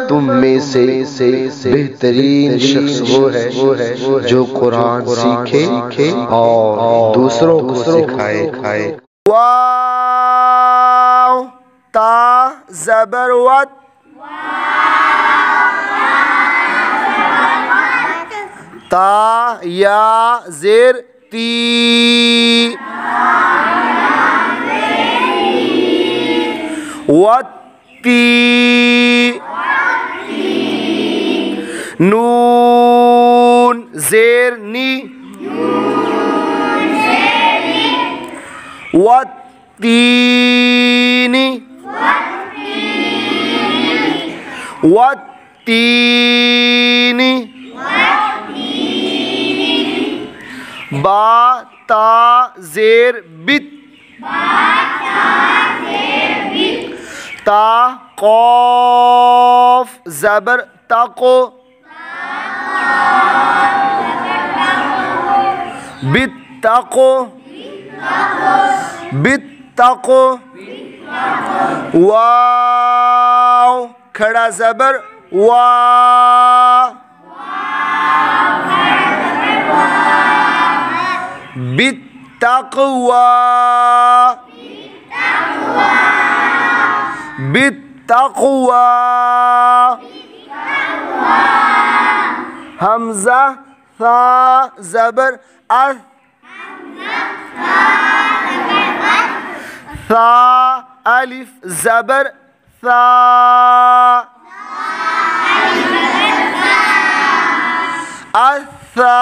तुम में से बेहतरीन शख्स वो है जो कुरान सीखे और दूसरों को सिखाए। वाव ता ज़बर वत, ता या ज़ेर ती, वत्ती, नून ज़ेर नी, वत्तीनी, वत्तीनी, बा ता ज़ेर बित, ता क़ाफ़ ज़बर ताको, बित्ताको, बित्ताको, वाव खड़ा ज़बर वा, बित्तक़वा, बित्तक़वा, हमज़ा सा ज़बर अ, सा अलिफ ज़बर सा, असा,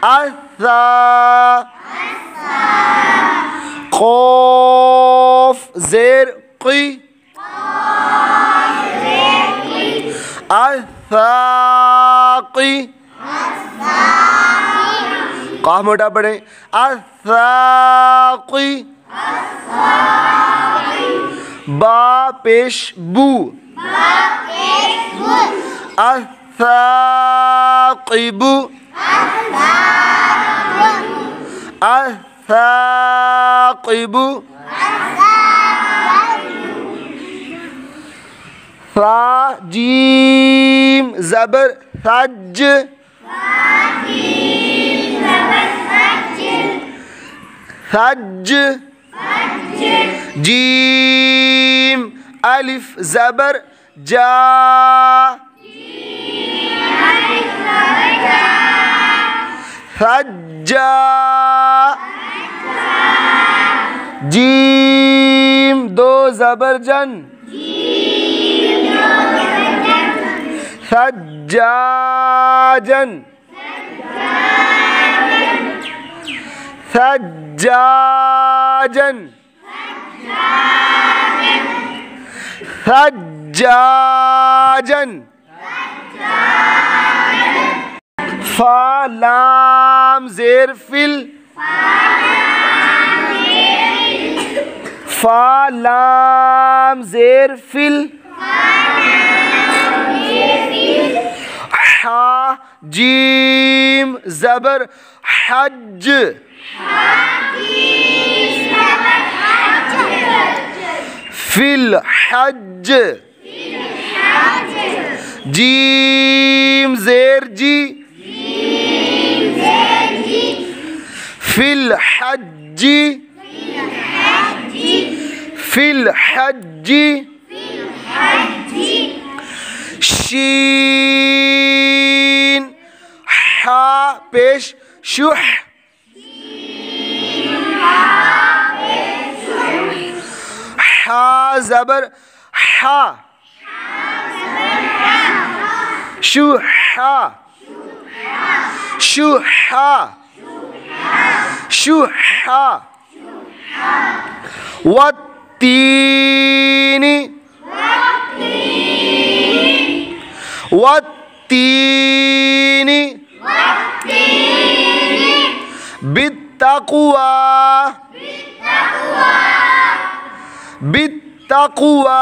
असा, क़ाफ़ ज़ेर क़ी, असाक़ी, क़ाफ़ मोटा पढ़े, असाक़ी, बा पेश बू, असाक़िबु, असाक़िबु, सा जीम ज़बर सज, सज, जीम अलिफ ज़बर जा, सज्जा, जीम दो ज़बर जन, सज्जाजन, सज्जाजन, सज्जाजन, फा लाम ज़ेर फिल, फा लाम ज़ेर फिल, हा जीम ज़बर हज, फिल हज, जीम ज़ेर जी, फिल हज्जी, फिल हज्जी, शीन हा पेश शुह, हा ज़बर हा, शुहा, शुहा, शुहा, वत्तीनी, वत्तीनी, बित्तक़वा, बित्तक़वा,